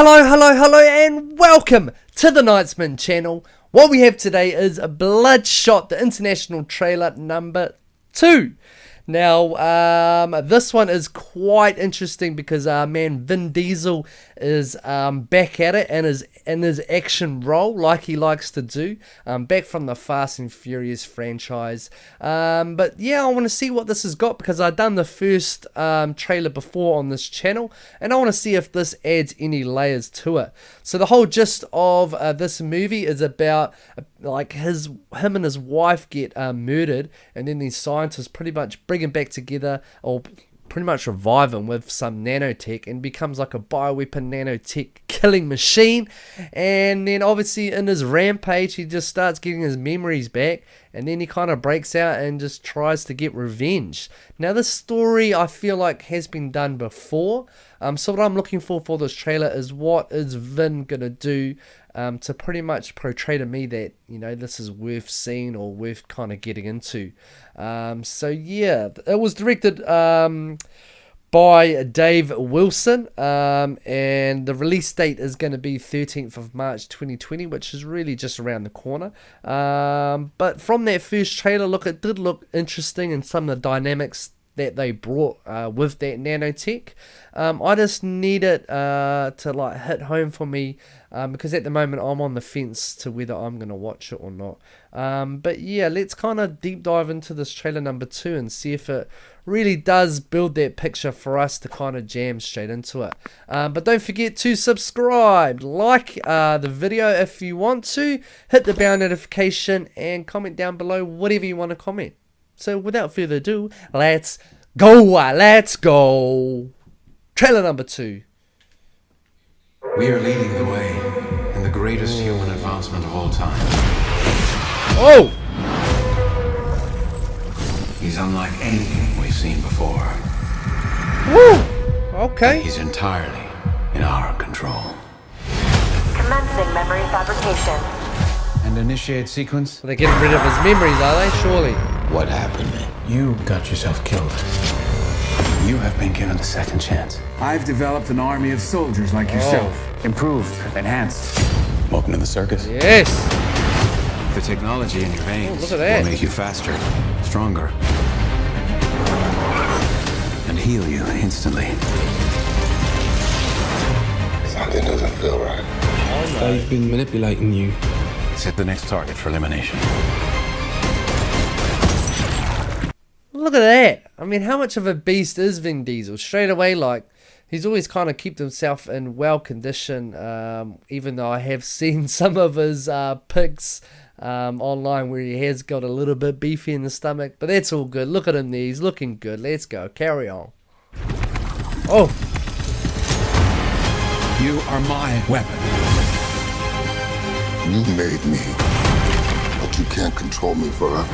Hello, and welcome to the Knightsman channel. What we have today is Bloodshot, the international trailer number 2. Now, this one is quite interesting because Vin Diesel is back at it and is in his action role like he likes to do, back from the Fast and Furious franchise. But yeah, I want to see what this has got because I've done the first trailer before on this channel, and I want to see if this adds any layers to it. So the whole gist of this movie is about like him and his wife get murdered, and then these scientists pretty much bring him back together, or pretty much revive him with some nanotech, and becomes like a bioweapon nanotech killing machine. And then obviously in his rampage he just starts getting his memories back, and then he kind of breaks out and just tries to get revenge. Now this story I feel like has been done before, so what I'm looking for this trailer is what is Vin gonna do to pretty much portray to me that, you know, this is worth seeing or worth kind of getting into. So yeah, it was directed by Dave Wilson, and the release date is going to be 13th of March 2020, which is really just around the corner. But from that first trailer, look, it did look interesting, and some of the dynamics that they brought with that nanotech. I just need it to like hit home for me, because at the moment I'm on the fence to whether I'm going to watch it or not. But yeah, let's kind of deep dive into this trailer number 2 and see if it really does build that picture for us to kind of jam straight into it. But don't forget to subscribe, like the video if you want to, hit the bell notification, and comment down below whatever you want to comment. So without further ado, let's go. Trailer number 2. We are leading the way in the greatest human advancement of all time. Oh! He's unlike anything we've seen before. Woo! Okay. He's entirely in our control. Commencing memory fabrication. And initiate sequence? They're getting rid of his memories, are they? Surely. What happened? You got yourself killed. You have been given a second chance. I've developed an army of soldiers like yourself. Improved, enhanced. Welcome to the circus. Yes. The technology in your veins look at that. will make you faster, stronger, and heal you instantly. Something doesn't feel right. They've been manipulating you. Set the next target for elimination. Look at that. I mean, how much of a beast is Vin Diesel? Straight away, like, he's always kind of kept himself in well condition, even though I have seen some of his pics online where he has got a little bit beefy in the stomach, but that's all good. Look at him there, he's looking good. Let's go, carry on. Oh, You are my weapon. You made me, but you can't control me forever.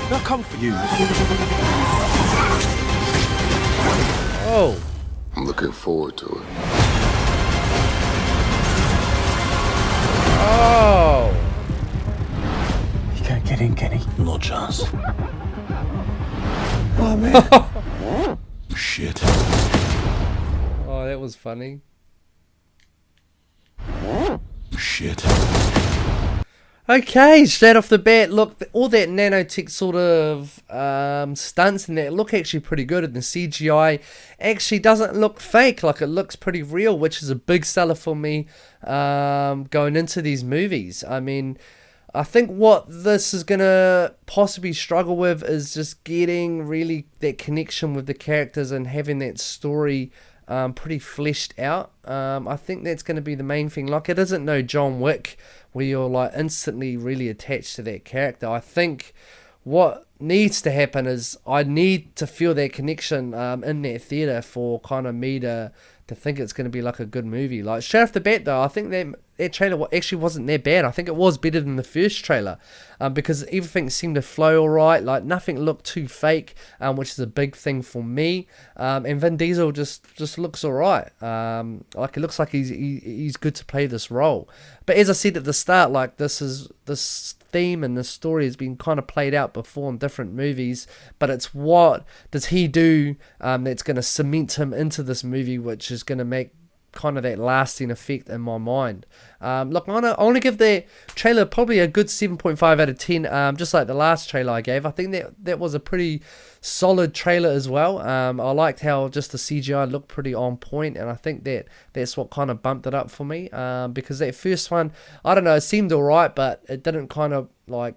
They'll come for you. oh, I'm looking forward to it. oh. You can't get in, Kenny. No chance. Oh, man. Shit. Oh, that was funny. Shit. Okay, straight off the bat, look, all that nanotech sort of stunts and that look actually pretty good, and the CGI actually doesn't look fake, like it looks pretty real, which is a big seller for me going into these movies. I mean, I think what this is going to possibly struggle with is just getting really that connection with the characters and having that story pretty fleshed out. I think that's going to be the main thing. Like, it isn't no John Wick where you're like instantly really attached to that character. I think what needs to happen is I need to feel that connection in that theater for kind of me to think it's going to be like a good movie. Like, straight off the bat though, I think that trailer actually wasn't that bad. I think it was better than the first trailer, because everything seemed to flow alright, like nothing looked too fake, which is a big thing for me. And Vin Diesel just looks alright. Like, it looks like he's good to play this role. But as I said at the start, like, this theme and this story has been kind of played out before in different different movies, but it's what does he do that's going to cement him into this movie, which is going to make kind of that lasting effect in my mind. Look, I want to give the trailer probably a good 7.5 out of 10, just like the last trailer I gave. I think that was a pretty solid trailer as well. I liked how just the CGI looked pretty on point, and I think that's what kind of bumped it up for me, because that first one, I don't know, it seemed alright, but it didn't kind of like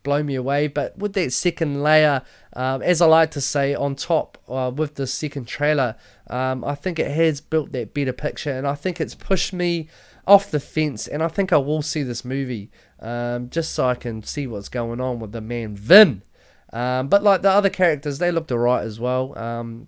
blow me away. But with that second layer, as I like to say, on top with the second trailer, I think it has built that better picture, and I think it's pushed me off the fence, and I think I will see this movie, just so I can see what's going on with the man Vin. But like the other characters, they looked alright as well.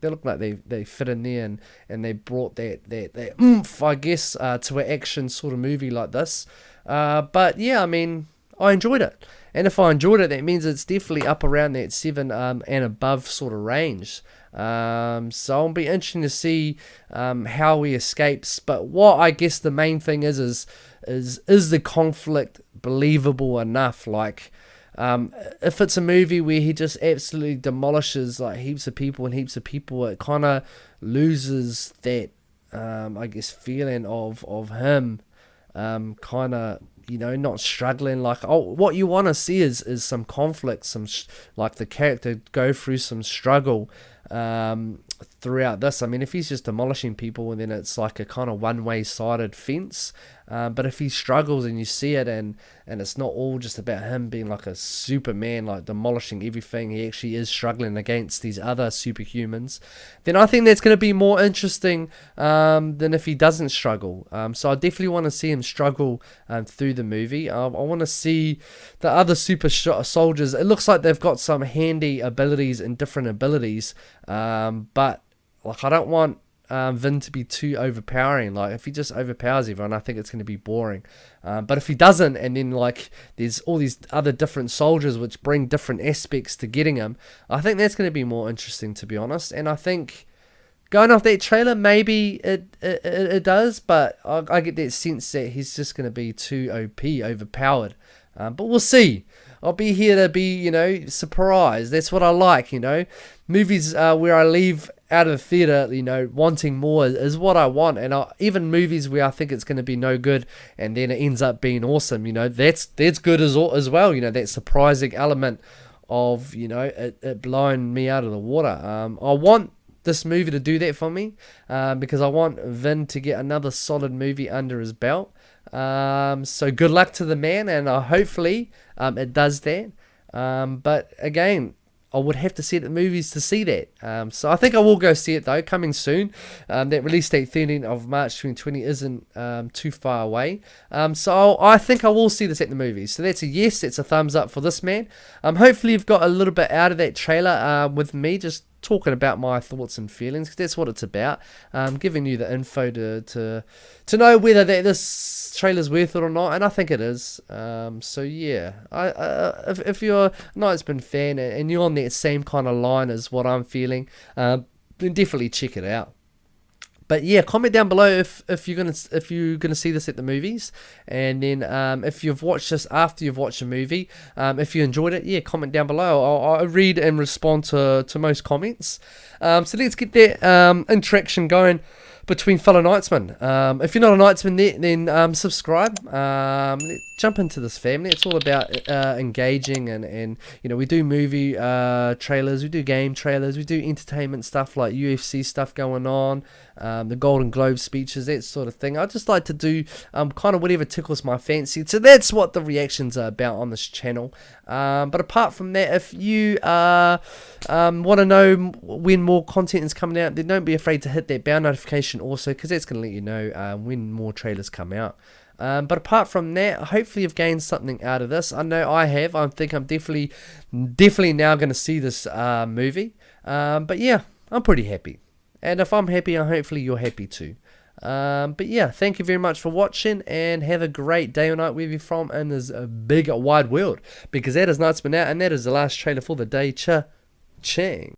They looked like they fit in there, and they brought that oomph, I guess, to an action sort of movie like this. But yeah, I mean, I enjoyed it. And if I enjoyed it, that means it's definitely up around that 7 and above sort of range. So it'll be interesting to see how he escapes. But what I guess the main thing is the conflict believable enough? Like, if it's a movie where he just absolutely demolishes like heaps of people, it kind of loses that I guess feeling of him kind of, you know, not struggling. Like, what you want to see is some conflict, like the character go through some struggle throughout this. I mean, if he's just demolishing people, then it's like a kind of one-way sided fence. But if he struggles and you see it, and it's not all just about him being like a Superman, like demolishing everything, he actually is struggling against these other superhumans, then I think that's going to be more interesting than if he doesn't struggle. So I definitely want to see him struggle through the movie. I want to see the other super soldiers. It looks like they've got some handy abilities and different abilities, but like I don't want Vin to be too overpowering. Like, if he just overpowers everyone, I think it's going to be boring. But if he doesn't, and then like there's all these other different soldiers which bring different aspects to getting him, I think that's going to be more interesting, to be honest. And I think going off that trailer, maybe it does, but I get that sense that he's just going to be too OP, overpowered. But we'll see. I'll be here to be, you know, surprised. That's what I like, you know. Movies where I leave out of the theatre, you know, wanting more is what I want. And even movies where I think it's going to be no good and then it ends up being awesome, you know, that's good as well. You know, that surprising element of, you know, it blowing me out of the water. I want this movie to do that for me, because I want Vin to get another solid movie under his belt. So good luck to the man, and hopefully it does that. But again, I would have to see it at the movies to see that. So I think I will go see it though, coming soon. That release date 13th of March 2020 isn't too far away. So I think I will see this at the movies. So that's a yes, that's a thumbs up for this man. Hopefully you've got a little bit out of that trailer with me just talking about my thoughts and feelings, because that's what it's about, giving you the info to know whether this trailer's worth it or not, and I think it is. So yeah, if you're a Nightsman fan and you're on that same kind of line as what I'm feeling, then definitely check it out. But yeah, comment down below if you're gonna see this at the movies, and then if you've watched this after you've watched a movie, if you enjoyed it, yeah, comment down below. I'll read and respond to most comments. So let's get that interaction going between fellow Knightsmen. If you're not a Knightsman then subscribe. Let's jump into this family. It's all about engaging, and you know, we do movie trailers, we do game trailers, we do entertainment stuff like UFC stuff going on, the Golden Globe speeches, that sort of thing. I just like to do kind of whatever tickles my fancy. So that's what the reactions are about on this channel. But apart from that, if you want to know when more content is coming out, then don't be afraid to hit that bell notification also, because that's going to let you know when more trailers come out. But apart from that, hopefully you've gained something out of this. I know I have. I think I'm definitely now going to see this movie. But yeah, I'm pretty happy. And if I'm happy, hopefully you're happy too. But yeah, thank you very much for watching, and have a great day or night wherever you're from in this big wide world, because that is Knightsman out, and that is the last trailer for the day. Cha-ching.